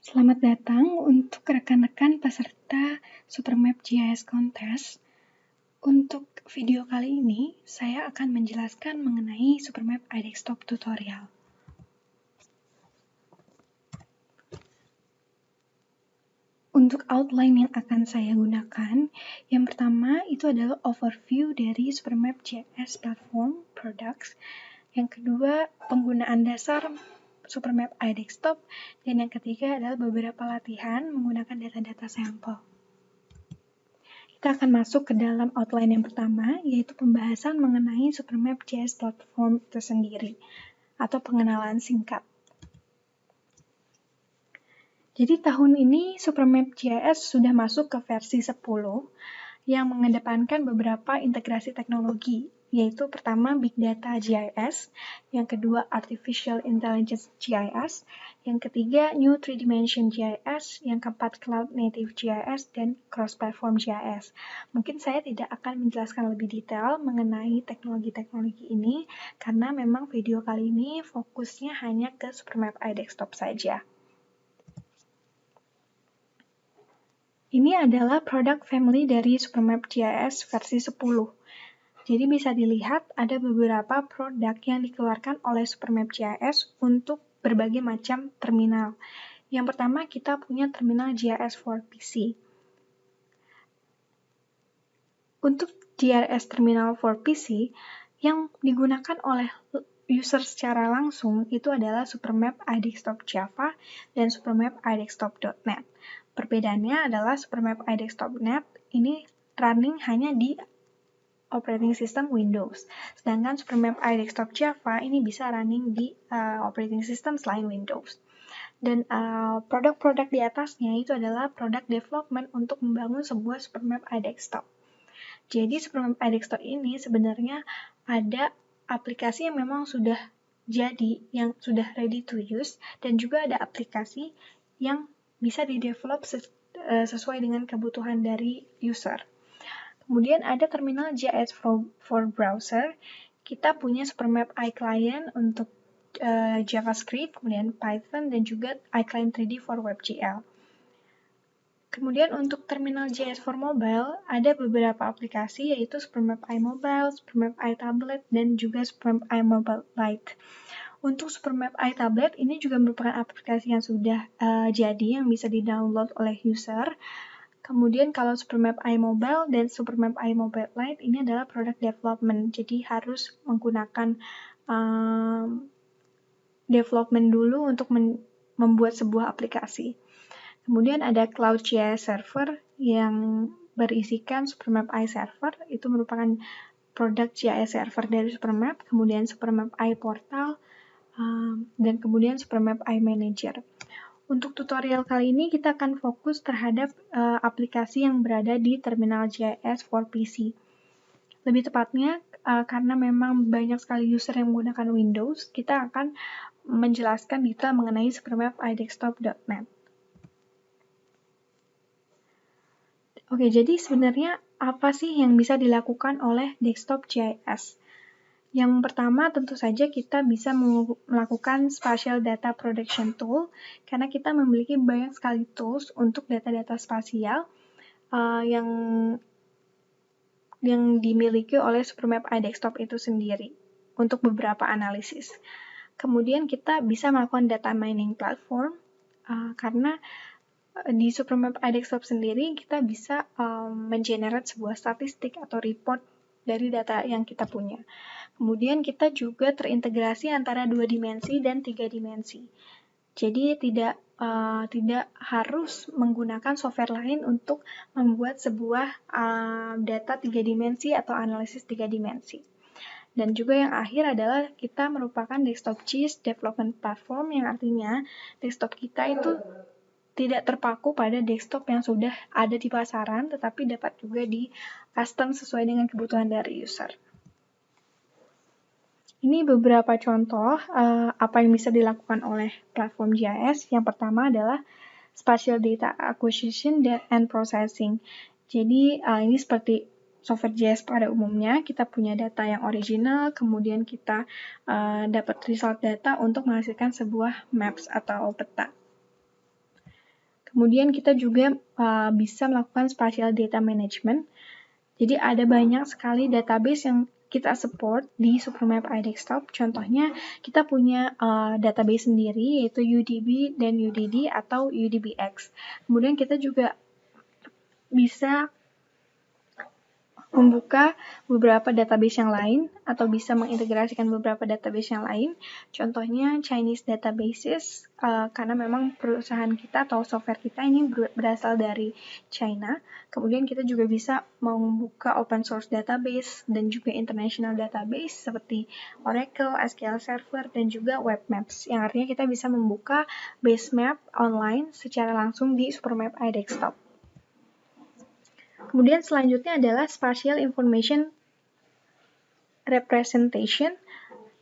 Selamat datang untuk rekan-rekan peserta Supermap GIS Contest. Untuk video kali ini, saya akan menjelaskan mengenai Supermap iDesktop tutorial. Untuk outline yang akan saya gunakan, yang pertama itu adalah overview dari Supermap GIS Platform Products. Yang kedua, penggunaan dasar Supermap iDesktop. Dan yang ketiga adalah beberapa latihan menggunakan data-data sampel. Kita akan masuk ke dalam outline yang pertama, yaitu pembahasan mengenai Supermap GIS Platform itu sendiri, atau pengenalan singkat. Jadi tahun ini Supermap GIS sudah masuk ke versi 10 yang mengedepankan beberapa integrasi teknologi, yaitu pertama Big Data GIS, yang kedua Artificial Intelligence GIS, yang ketiga New 3D GIS, yang keempat Cloud Native GIS, dan Cross-Platform GIS. Mungkin saya tidak akan menjelaskan lebih detail mengenai teknologi-teknologi ini, karena memang video kali ini fokusnya hanya ke Supermap iDesktop saja. Ini adalah produk family dari Supermap GIS versi 10. Jadi bisa dilihat ada beberapa produk yang dikeluarkan oleh Supermap GIS untuk berbagai macam terminal. Yang pertama kita punya terminal GIS for PC. Untuk GIS terminal for PC yang digunakan oleh user secara langsung itu adalah Supermap iDesktop Java dan Supermap iDesktop.NET. Perbedaannya adalah Supermap iDesktop.NET ini running hanya di operating system Windows, sedangkan Supermap iDesktop Java ini bisa running di operating system selain Windows. Dan produk-produk di atasnya itu adalah produk development untuk membangun sebuah Supermap iDesktop. Jadi Supermap iDesktop ini sebenarnya ada aplikasi yang memang sudah jadi, yang sudah ready to use, dan juga ada aplikasi yang bisa di-develop sesuai dengan kebutuhan dari user. Kemudian ada terminal GIS for browser. Kita punya Supermap iClient untuk JavaScript, kemudian Python, dan juga iClient 3D for WebGL. Kemudian untuk terminal GIS for mobile, ada beberapa aplikasi yaitu Supermap iMobile, Supermap iTablet, dan juga Supermap iMobile Lite. Untuk Supermap iTablet ini juga merupakan aplikasi yang sudah jadi, yang bisa di-download oleh user. Kemudian kalau Supermap iMobile dan Supermap iMobile Lite ini adalah produk development, jadi harus menggunakan development dulu untuk membuat sebuah aplikasi. Kemudian ada Cloud GIS Server yang berisikan Supermap iServer, itu merupakan produk GIS Server dari Supermap, kemudian Supermap iPortal, dan kemudian Supermap iManager. Untuk tutorial kali ini kita akan fokus terhadap aplikasi yang berada di terminal GIS for PC. Lebih tepatnya, karena memang banyak sekali user yang menggunakan Windows, kita akan menjelaskan detail mengenai Supermap iDesktop.NET. Oke, jadi sebenarnya apa sih yang bisa dilakukan oleh desktop GIS? Yang pertama tentu saja kita bisa melakukan Spatial Data Production Tool karena kita memiliki banyak sekali tools untuk data-data spasial yang dimiliki oleh Supermap iDesktop itu sendiri untuk beberapa analisis. Kemudian kita bisa melakukan data mining platform karena di Supermap iDesktop sendiri kita bisa mengenerate sebuah statistik atau report dari data yang kita punya. Kemudian kita juga terintegrasi antara 2 dimensi dan 3 dimensi. Jadi tidak harus menggunakan software lain untuk membuat sebuah data 3 dimensi atau analisis 3 dimensi. Dan juga yang akhir adalah kita merupakan desktop GIS development platform, yang artinya desktop kita itu tidak terpaku pada desktop yang sudah ada di pasaran, tetapi dapat juga di custom sesuai dengan kebutuhan dari user. Ini beberapa contoh apa yang bisa dilakukan oleh platform GIS. Yang pertama adalah Spatial Data Acquisition and Processing. Jadi ini seperti software GIS pada umumnya, kita punya data yang original, kemudian kita dapat result data untuk menghasilkan sebuah maps atau peta. Kemudian kita juga bisa melakukan spatial data management. Jadi ada banyak sekali database yang kita support di Supermap iDesktop. Contohnya kita punya database sendiri yaitu UDB dan UDD atau UDBX. Kemudian kita juga bisa membuka beberapa database yang lain atau bisa mengintegrasikan beberapa database yang lain. Contohnya Chinese databases, karena memang perusahaan kita atau software kita ini berasal dari China. Kemudian kita juga bisa membuka open source database dan juga international database seperti Oracle, SQL Server, dan juga Web Maps. Yang artinya kita bisa membuka base map online secara langsung di Supermap iDesktop. Kemudian selanjutnya adalah Spatial Information Representation.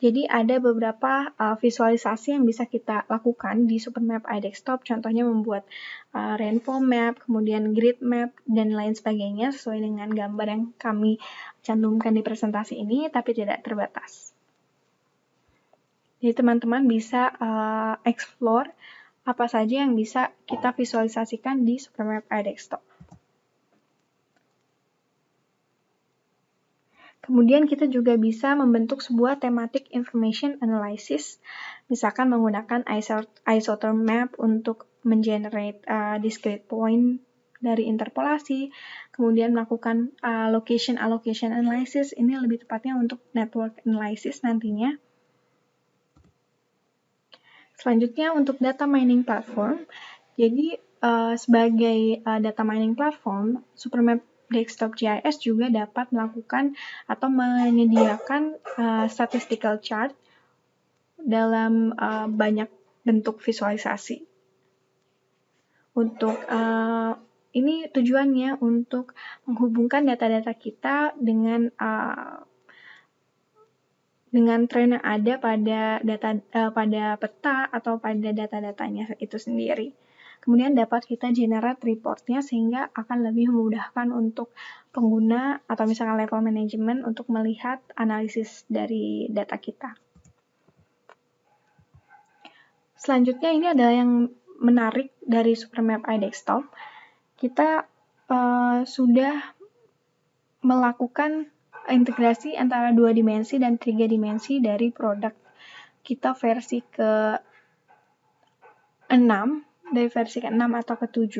Jadi ada beberapa visualisasi yang bisa kita lakukan di Supermap iDesktop. Contohnya membuat rainbow map, kemudian grid map, dan lain sebagainya sesuai dengan gambar yang kami cantumkan di presentasi ini, tapi tidak terbatas. Jadi teman-teman bisa explore apa saja yang bisa kita visualisasikan di Supermap iDesktop. Kemudian kita juga bisa membentuk sebuah thematic information analysis, misalkan menggunakan isotherm map untuk mengenerate discrete point dari interpolasi, kemudian melakukan location allocation analysis, ini lebih tepatnya untuk network analysis nantinya. Selanjutnya untuk data mining platform, jadi sebagai data mining platform, Supermap Desktop GIS juga dapat melakukan atau menyediakan statistical chart dalam banyak bentuk visualisasi. Untuk ini tujuannya untuk menghubungkan data-data kita dengan tren yang ada pada peta atau pada data-datanya itu sendiri. Kemudian dapat kita generate reportnya sehingga akan lebih memudahkan untuk pengguna atau misalkan level manajemen untuk melihat analisis dari data kita. Selanjutnya ini adalah yang menarik dari Supermap iDesktop. Kita sudah melakukan integrasi antara 2 dimensi dan 3 dimensi dari produk kita versi ke-6, dari versi ke-6 atau ke-7,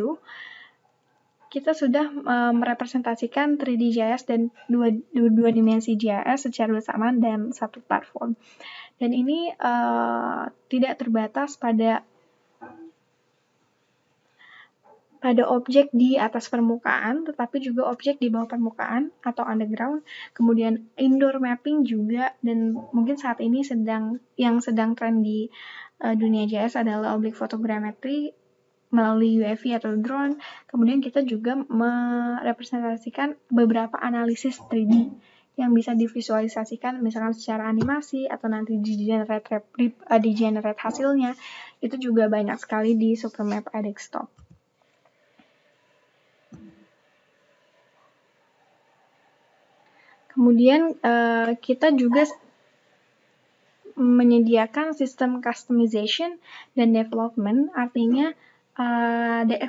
kita sudah merepresentasikan 3D GIS dan 2 dimensi GIS secara bersamaan dalam satu platform. Dan ini tidak terbatas pada objek di atas permukaan, tetapi juga objek di bawah permukaan atau underground, kemudian indoor mapping juga, dan mungkin saat ini yang sedang tren di dunia GIS adalah oblique photogrammetry melalui UAV atau drone. Kemudian kita juga merepresentasikan beberapa analisis 3D yang bisa divisualisasikan misalkan secara animasi atau nanti di-generate hasilnya. Itu juga banyak sekali di Supermap iDesktop. Kemudian kita juga menyediakan sistem customization dan development, artinya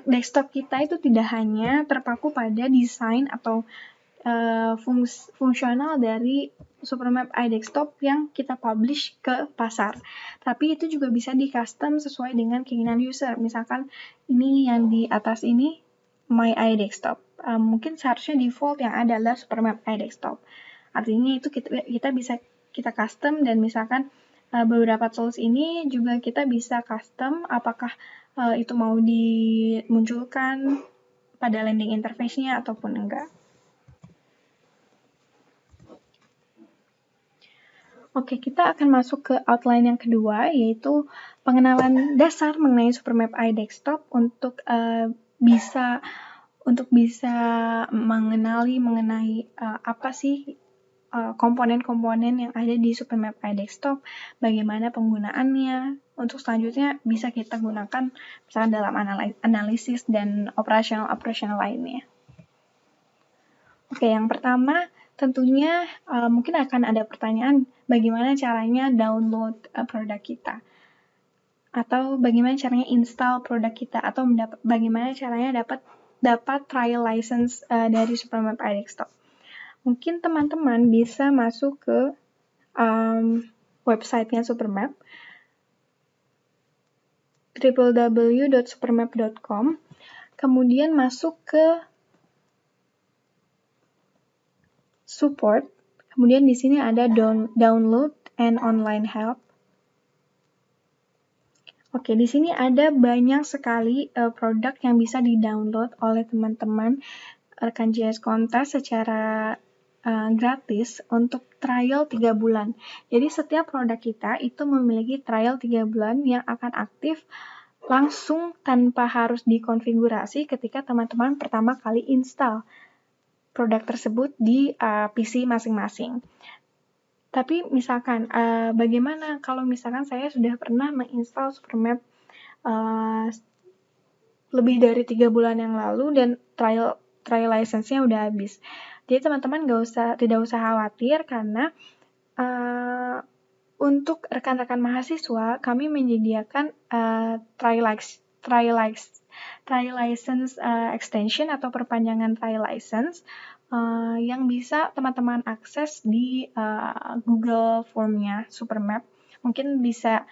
desktop kita itu tidak hanya terpaku pada desain atau fungsional dari Supermap iDesktop yang kita publish ke pasar, tapi itu juga bisa di-custom sesuai dengan keinginan user. Misalkan ini yang di atas ini My iDesktop, mungkin seharusnya default yang ada adalah Supermap iDesktop. Artinya itu kita bisa kita custom, dan misalkan beberapa tools ini juga kita bisa custom apakah itu mau dimunculkan pada landing interface-nya ataupun enggak. Oke, kita akan masuk ke outline yang kedua, yaitu pengenalan dasar mengenai Supermap iDesktop untuk bisa mengenai apa sih komponen-komponen yang ada di Supermap iDesktop, bagaimana penggunaannya. Untuk selanjutnya bisa kita gunakan misalkan dalam analisis dan operasional lainnya. Oke, yang pertama tentunya mungkin akan ada pertanyaan bagaimana caranya download produk kita. atau bagaimana caranya install produk kita, atau bagaimana caranya dapat trial license dari Supermap iDesktop. Mungkin teman-teman bisa masuk ke websitenya Supermap, www.supermap.com, kemudian masuk ke support, kemudian di sini ada download and online help. Oke, di sini ada banyak sekali produk yang bisa di-download oleh teman-teman rekan JS Kontes secara gratis untuk trial 3 bulan. Jadi setiap produk kita itu memiliki trial 3 bulan yang akan aktif langsung tanpa harus dikonfigurasi ketika teman-teman pertama kali install produk tersebut di PC masing-masing. Tapi misalkan, bagaimana kalau misalkan saya sudah pernah menginstal Supermap lebih dari 3 bulan yang lalu dan trial license-nya udah habis. Jadi teman-teman tidak usah khawatir karena untuk rekan-rekan mahasiswa kami menyediakan trial license extension atau perpanjangan trial license yang bisa teman-teman akses di Google Form-nya Supermap. Mungkin bisa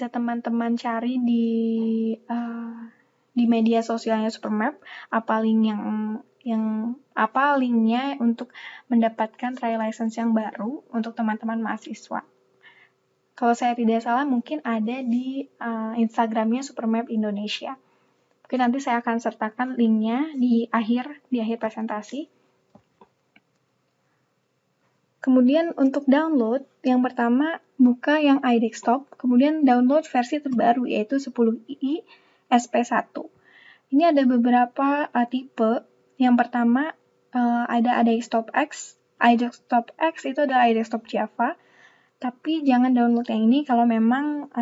teman-teman cari di media sosialnya Supermap apa linknya untuk mendapatkan trial license yang baru untuk teman-teman mahasiswa. Kalau saya tidak salah mungkin ada di Instagramnya Supermap Indonesia. Mungkin nanti saya akan sertakan linknya di akhir presentasi. Kemudian untuk download, yang pertama buka yang iDesktop, kemudian download versi terbaru yaitu 10i SP1. Ini ada beberapa tipe. Yang pertama ada iDesktop X. iDesktop X itu adalah iDesktop Java. Tapi jangan download yang ini kalau memang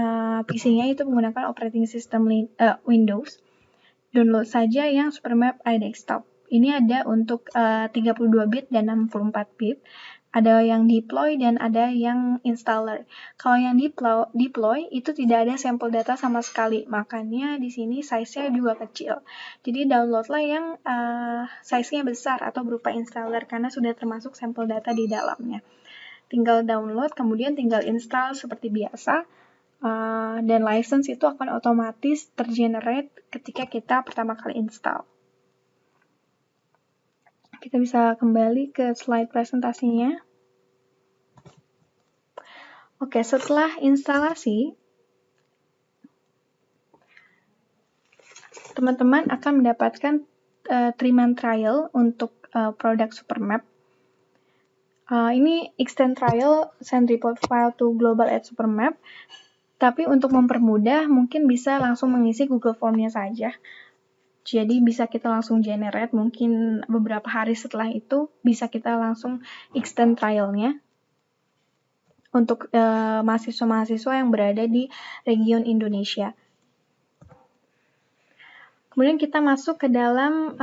PC-nya itu menggunakan operating system Windows. Download saja yang Supermap iDesktop. Ini ada untuk 32 bit dan 64 bit. Ada yang deploy dan ada yang installer. Kalau yang deploy itu tidak ada sampel data sama sekali. Makanya di sini size-nya juga kecil. Jadi downloadlah yang size-nya besar atau berupa installer karena sudah termasuk sampel data di dalamnya. Tinggal download, kemudian tinggal install seperti biasa. Dan license itu akan otomatis tergenerate ketika kita pertama kali install. Kita bisa kembali ke slide presentasinya. Oke, setelah instalasi, teman-teman akan mendapatkan 3-month trial untuk produk Supermap. Ini extend trial, send report file to global at Supermap. Tapi untuk mempermudah, mungkin bisa langsung mengisi Google Form-nya saja. Jadi bisa kita langsung generate, mungkin beberapa hari setelah itu bisa kita langsung extend trial-nya untuk mahasiswa-mahasiswa yang berada di region Indonesia. Kemudian kita masuk ke dalam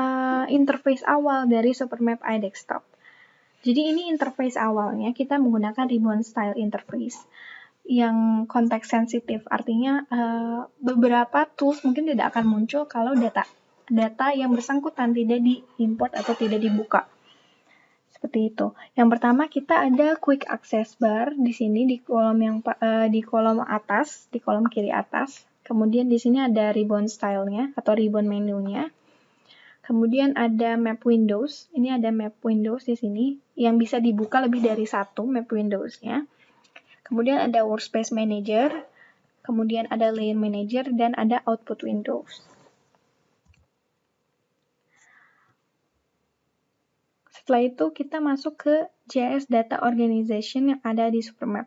interface awal dari Supermap iDesktop. Jadi ini interface awalnya, kita menggunakan ribbon style interface yang konteks sensitif, artinya beberapa tools mungkin tidak akan muncul kalau data yang bersangkutan tidak diimport atau tidak dibuka. Seperti itu. Yang pertama kita ada quick access bar di sini di kolom atas, di kolom kiri atas. Kemudian di sini ada ribbon style-nya atau ribbon menu-nya. Kemudian ada map windows. Ini ada map windows di sini yang bisa dibuka lebih dari satu map windows-nya. Kemudian ada workspace manager, kemudian ada layer manager, dan ada output windows. Setelah itu kita masuk ke JS Data Organization yang ada di Supermap.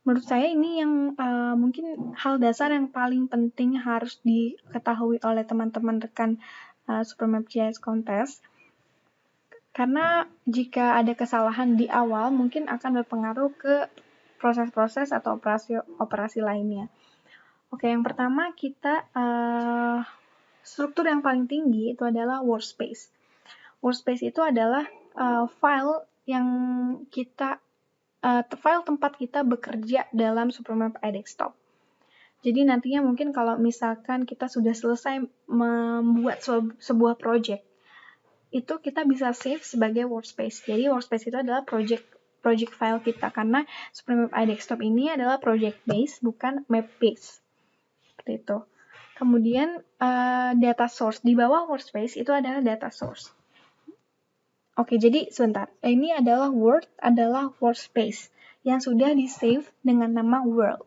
Menurut saya ini yang mungkin hal dasar yang paling penting harus diketahui oleh teman-teman rekan Supermap JS Kontes. Karena jika ada kesalahan di awal mungkin akan berpengaruh ke proses-proses atau operasi lainnya. Oke, yang pertama kita struktur yang paling tinggi itu adalah workspace. Workspace itu adalah file yang kita file tempat kita bekerja dalam Supermap iDesktop. Jadi nantinya mungkin kalau misalkan kita sudah selesai membuat sebuah project, itu kita bisa save sebagai workspace. Jadi workspace itu adalah project file kita, karena Supermap iDesktop ini adalah project base, bukan map base. Seperti itu. Kemudian data source di bawah workspace itu adalah data source. Oke, jadi sebentar. Ini adalah adalah workspace yang sudah di-save dengan nama world.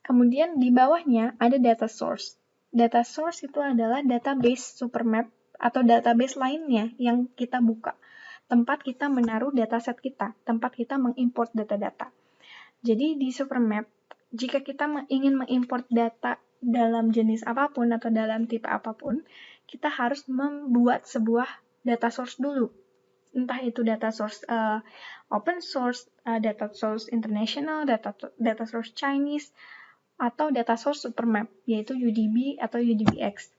Kemudian di bawahnya ada data source. Data source itu adalah database Supermap atau database lainnya yang kita buka. Tempat kita menaruh dataset kita, tempat kita mengimport data-data. Jadi di Supermap, jika kita ingin mengimport data dalam jenis apapun atau dalam tipe apapun, kita harus membuat sebuah data source dulu. Entah itu data source open source, data source international, data source Chinese, atau data source Supermap, yaitu UDB atau UDBX.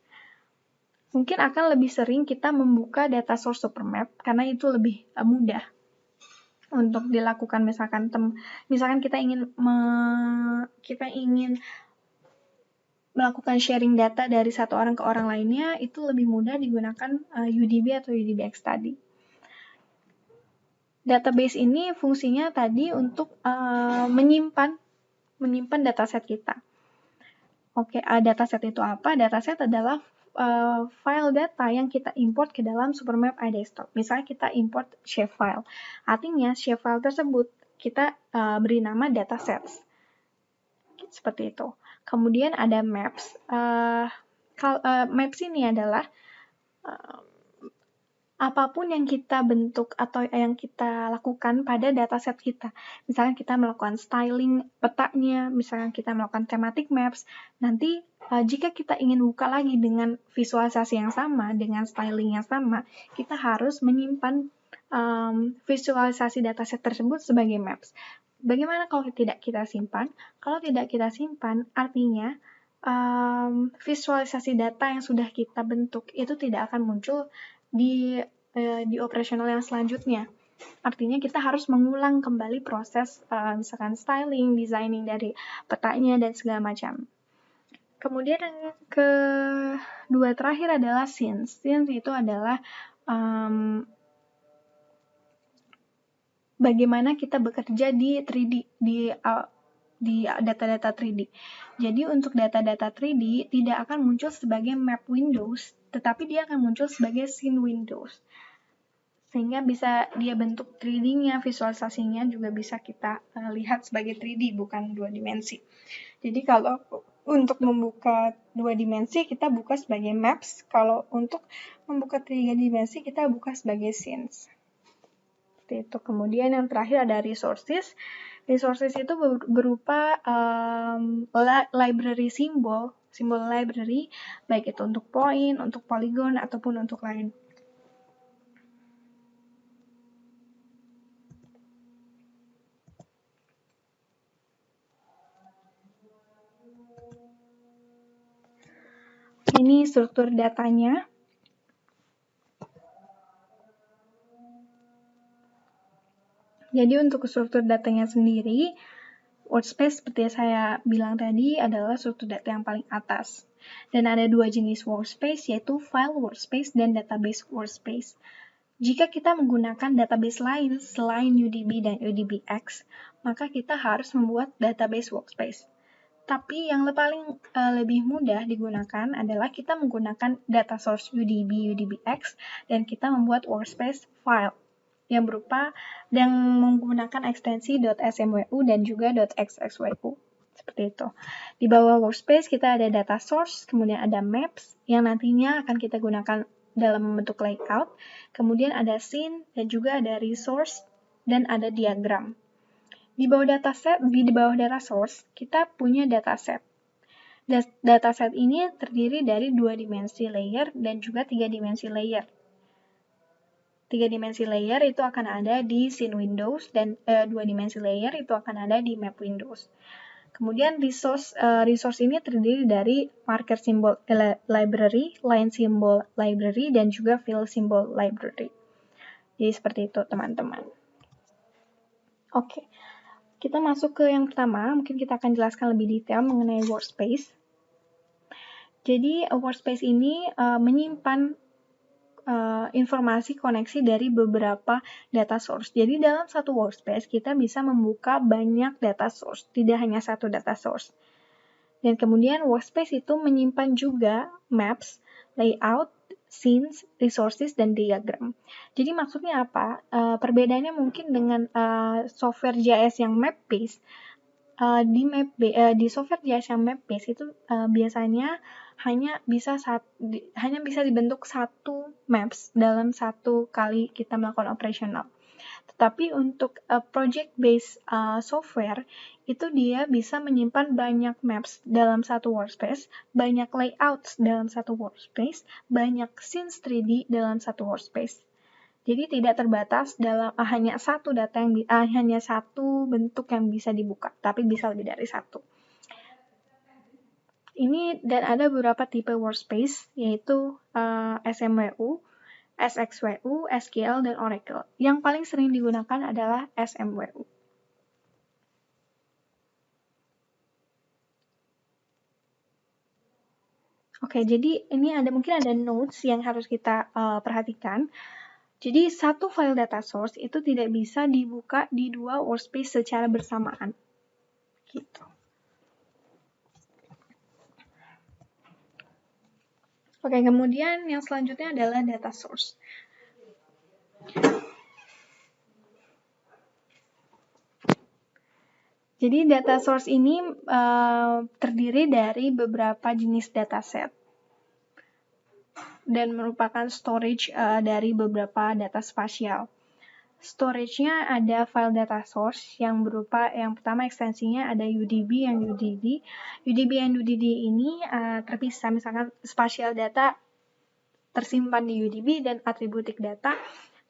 Mungkin akan lebih sering kita membuka data source Supermap karena itu lebih mudah untuk dilakukan. Misalkan kita ingin melakukan sharing data dari satu orang ke orang lainnya, itu lebih mudah digunakan UDB atau UDBX tadi. Database ini fungsinya tadi untuk menyimpan dataset kita. Oke, dataset itu apa? Dataset adalah file data yang kita import ke dalam Supermap iDesktop. Misalnya kita import shapefile. Artinya shapefile tersebut kita beri nama datasets. Seperti itu. Kemudian ada maps. Maps ini adalah apapun yang kita bentuk atau yang kita lakukan pada dataset kita. Misalnya kita melakukan styling petanya, misalnya kita melakukan thematic maps, nanti jika kita ingin buka lagi dengan visualisasi yang sama, dengan styling yang sama, kita harus menyimpan visualisasi dataset tersebut sebagai maps. Bagaimana kalau tidak kita simpan? Kalau tidak kita simpan, artinya visualisasi data yang sudah kita bentuk itu tidak akan muncul di operasional yang selanjutnya. Artinya kita harus mengulang kembali proses misalkan styling, designing dari petanya dan segala macam. Kemudian yang kedua terakhir adalah scenes. Scenes itu adalah bagaimana kita bekerja di 3D, di data-data 3D. Jadi untuk data-data 3D tidak akan muncul sebagai map windows, tetapi dia akan muncul sebagai scene windows. Sehingga bisa dia bentuk 3D-nya, visualisasinya juga bisa kita lihat sebagai 3D, bukan 2 dimensi. Jadi kalau untuk membuka 2 dimensi, kita buka sebagai maps. Kalau untuk membuka 3 dimensi, kita buka sebagai scenes. Seperti itu. Kemudian yang terakhir ada resources. Resources itu berupa library simbol library, baik itu untuk point, untuk polygon, ataupun untuk lain. Ini struktur datanya. Jadi untuk struktur datanya sendiri, workspace seperti saya bilang tadi adalah struktur data yang paling atas. Dan ada dua jenis workspace, yaitu file workspace dan database workspace. Jika kita menggunakan database lain selain UDB dan UDBX, maka kita harus membuat database workspace. Tapi yang paling lebih mudah digunakan adalah kita menggunakan data source UDB, UDBX, dan kita membuat workspace file yang menggunakan ekstensi .smwu dan juga .xxyu. Seperti itu. Di bawah workspace kita ada data source, kemudian ada maps yang nantinya akan kita gunakan dalam membentuk layout, kemudian ada scene dan juga ada resource dan ada diagram. Di bawah data source kita punya dataset. Dataset ini terdiri dari 2 dimensi layer dan juga 3 dimensi layer. 3 dimensi layer itu akan ada di scene windows dan 2 dimensi layer itu akan ada di map windows. Kemudian resource ini terdiri dari marker symbol library, line symbol library, dan juga fill symbol library. Jadi seperti itu teman-teman. Oke, kita masuk ke yang pertama, mungkin kita akan jelaskan lebih detail mengenai workspace. Jadi workspace ini menyimpan informasi koneksi dari beberapa data source. Jadi dalam satu workspace kita bisa membuka banyak data source, tidak hanya satu data source. Dan kemudian workspace itu menyimpan juga maps, layout, scenes, resources, dan diagram. Jadi maksudnya apa? Perbedaannya mungkin dengan software JS yang map-based. Di software JS yang map-based itu biasanya hanya bisa dibentuk satu maps dalam satu kali kita melakukan operational. Tetapi untuk project-based software, itu dia bisa menyimpan banyak maps dalam satu workspace, banyak layouts dalam satu workspace, banyak scenes 3D dalam satu workspace. Jadi tidak terbatas dalam hanya satu bentuk yang bisa dibuka, tapi bisa lebih dari satu. Ini dan ada beberapa tipe workspace, yaitu SMWU, SXWU, SQL, dan Oracle. Yang paling sering digunakan adalah SMWU. Oke, jadi ini mungkin ada notes yang harus kita perhatikan. Jadi satu file data source itu tidak bisa dibuka di dua workspace secara bersamaan. Gitu. Oke, kemudian yang selanjutnya adalah data source. Jadi data source ini terdiri dari beberapa jenis dataset dan merupakan storage dari beberapa data spasial. Storage-nya ada file data source yang berupa, yang pertama ekstensinya ada UDB yang UDD. UDB yang UDD ini terpisah, misalkan spatial data tersimpan di UDB dan atributik data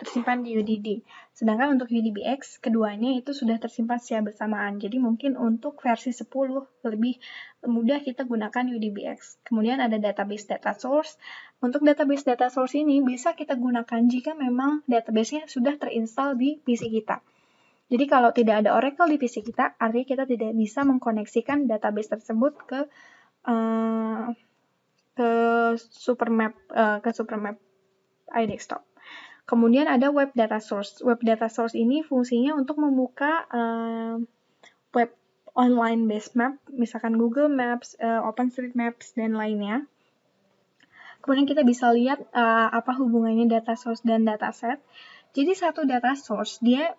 tersimpan di UDD. Sedangkan untuk UDBX, keduanya itu sudah tersimpan secara bersamaan. Jadi mungkin untuk versi 10 lebih mudah kita gunakan UDBX. Kemudian ada database data source. Untuk database data source ini bisa kita gunakan jika memang database-nya sudah terinstall di PC kita. Jadi kalau tidak ada Oracle di PC kita, artinya kita tidak bisa mengkoneksikan database tersebut ke Supermap iDesktop. Kemudian ada web data source. Web data source ini fungsinya untuk membuka web online based map, misalkan Google Maps, OpenStreetMaps, dan lainnya. Kemudian kita bisa lihat apa hubungannya data source dan dataset. Jadi satu data source dia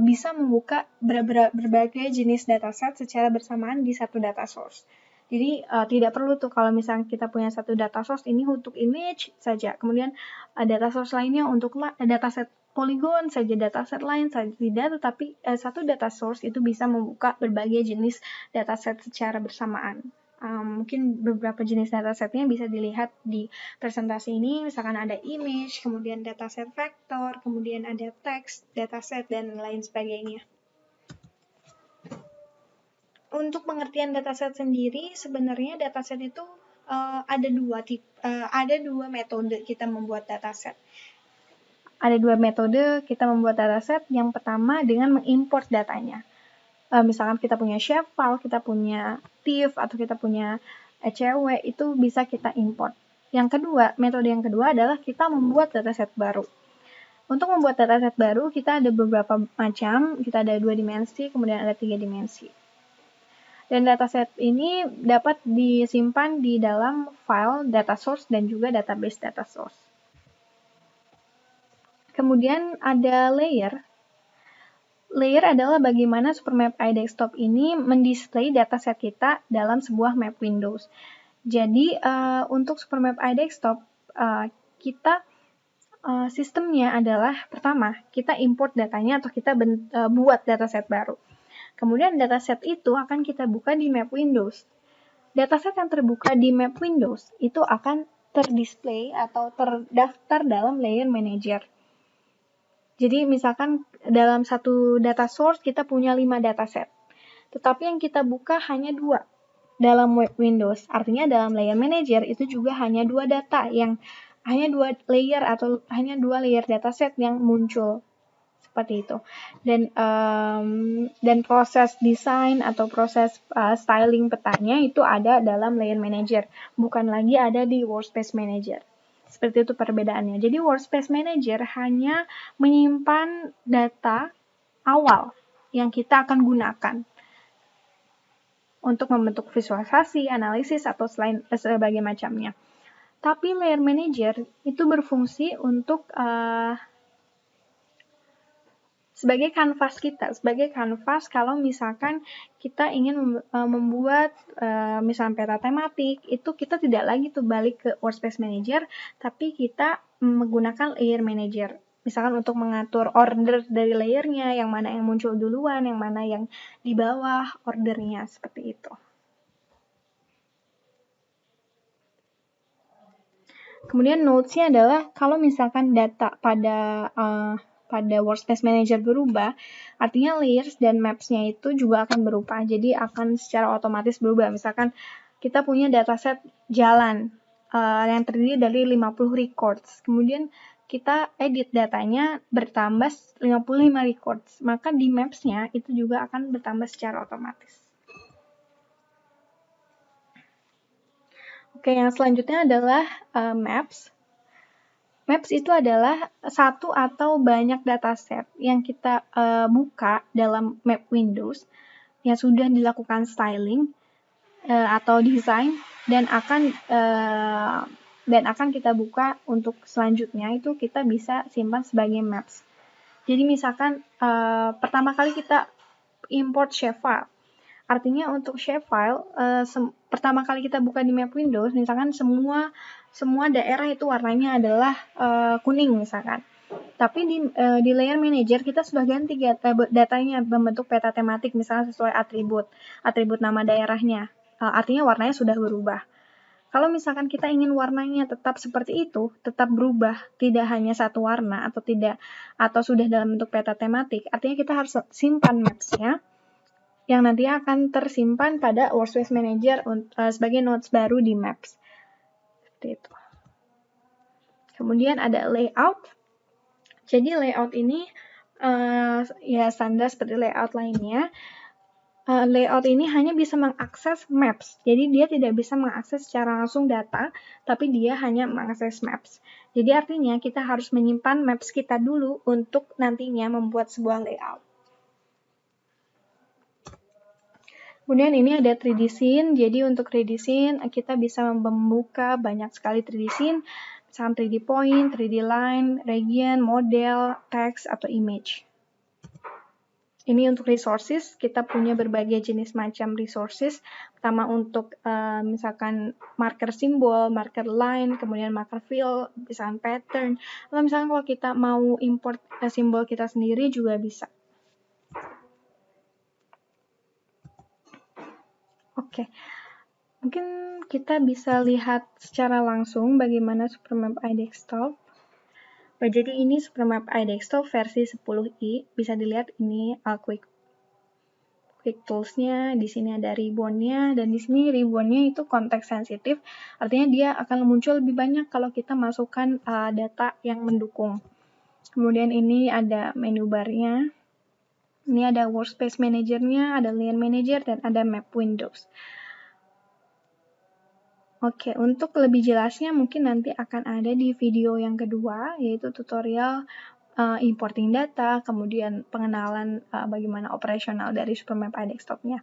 bisa membuka berbagai jenis dataset secara bersamaan di satu data source. Jadi tidak perlu tuh kalau misalnya kita punya satu data source ini untuk image saja, kemudian data source lainnya untuk dataset polygon saja, dataset lain saja tidak, tetapi satu data source itu bisa membuka berbagai jenis dataset secara bersamaan. Mungkin beberapa jenis datasetnya bisa dilihat di presentasi ini, misalkan ada image, kemudian dataset vektor, kemudian ada teks, dataset, dan lain sebagainya. Untuk pengertian dataset sendiri, sebenarnya dataset itu ada dua metode kita membuat dataset. Ada dua metode kita membuat dataset. Yang pertama dengan mengimport datanya. Misalkan kita punya shapefile, kita punya TIFF, atau kita punya ECW, itu bisa kita import. Metode yang kedua adalah kita membuat dataset baru. Untuk membuat dataset baru, kita ada beberapa macam. Kita ada 2 dimensi, kemudian ada 3 dimensi. Dan dataset ini dapat disimpan di dalam file data source dan juga database data source. Kemudian ada layer. Layer adalah bagaimana Supermap iDesktop ini mendisplay dataset kita dalam sebuah map windows. Jadi untuk Supermap iDesktop kita sistemnya adalah pertama kita import datanya atau kita buat dataset baru. Kemudian dataset itu akan kita buka di map windows. Dataset yang terbuka di map windows itu akan terdisplay atau terdaftar dalam layer manager. Jadi misalkan dalam satu data source kita punya 5 dataset. Tetapi yang kita buka hanya 2 dalam web Windows. Artinya dalam layer manager itu juga hanya 2 data yang hanya 2 layer atau hanya 2 layer dataset yang muncul. seperti itu. Dan proses desain atau proses styling petanya itu ada dalam Layer Manager, bukan lagi ada di Workspace Manager. Seperti itu perbedaannya. Jadi Workspace Manager hanya menyimpan data awal yang kita akan gunakan untuk membentuk visualisasi, analisis, atau sebagai macamnya. Tapi Layer Manager itu berfungsi untuk sebagai kanvas kita, sebagai kanvas kalau misalkan kita ingin membuat misalnya peta tematik, itu kita tidak lagi tuh balik ke Workspace Manager, tapi kita menggunakan Layer Manager. Misalkan untuk mengatur order dari layernya, yang mana yang muncul duluan, yang mana yang di bawah ordernya, seperti itu. Kemudian notes-nya adalah kalau misalkan data pada Workspace Manager berubah, artinya layers dan maps-nya itu juga akan berubah. Jadi akan secara otomatis berubah. Misalkan kita punya dataset jalan yang terdiri dari 50 records. Kemudian kita edit datanya bertambah 55 records. Maka di maps-nya itu juga akan bertambah secara otomatis. Oke, yang selanjutnya adalah maps. Maps itu adalah satu atau banyak dataset yang kita buka dalam map Windows yang sudah dilakukan styling atau desain dan akan kita buka untuk selanjutnya itu kita bisa simpan sebagai maps. Jadi misalkan pertama kali kita import shapefile. Artinya untuk shapefile pertama kali kita buka di map Windows, misalkan semua daerah itu warnanya adalah kuning misalkan. Tapi di Layer Manager kita sudah ganti datanya membentuk peta tematik misalnya sesuai atribut nama daerahnya. Artinya warnanya sudah berubah. Kalau misalkan kita ingin warnanya tetap seperti itu, tetap berubah, tidak hanya satu warna atau sudah dalam bentuk peta tematik, artinya kita harus simpan maps-nya yang nanti akan tersimpan pada Workspace Manager sebagai notes baru di Maps. Seperti itu. Kemudian ada layout. Jadi layout ini ya standar seperti layout lainnya. Layout ini hanya bisa mengakses Maps. Jadi dia tidak bisa mengakses secara langsung data, tapi dia hanya mengakses Maps. Jadi artinya kita harus menyimpan Maps kita dulu untuk nantinya membuat sebuah layout. Kemudian ini ada 3D Scene. Jadi untuk 3D Scene kita bisa membuka banyak sekali 3D Scene, misalnya 3D Point, 3D Line, Region, Model, Text, atau Image. Ini untuk resources, kita punya berbagai jenis macam resources. Pertama untuk misalkan marker simbol, marker line, kemudian marker fill, misalkan pattern. Atau misalkan kalau kita mau import simbol kita sendiri juga bisa. Oke, mungkin kita bisa lihat secara langsung bagaimana Supermap iDesktop. Jadi ini Supermap iDesktop versi 10i. Bisa dilihat ini quick tools-nya. Di sini ada ribbon-nya, dan di sini ribbon-nya itu konteks sensitif. Artinya dia akan muncul lebih banyak kalau kita masukkan data yang mendukung. Kemudian ini ada menu bar-nya. Ini ada Workspace Manager-nya, ada Layer Manager, dan ada Map Windows. Oke, untuk lebih jelasnya mungkin nanti akan ada di video yang kedua, yaitu tutorial importing data, kemudian pengenalan bagaimana operasional dari Supermap iDesktop-nya.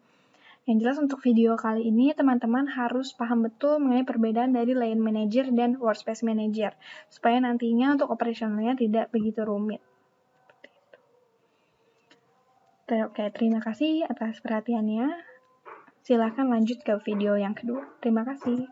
Yang jelas untuk video kali ini, teman-teman harus paham betul mengenai perbedaan dari Layer Manager dan Workspace Manager, supaya nantinya untuk operasionalnya tidak begitu rumit. Oke, terima kasih atas perhatiannya. Silakan lanjut ke video yang kedua. Terima kasih.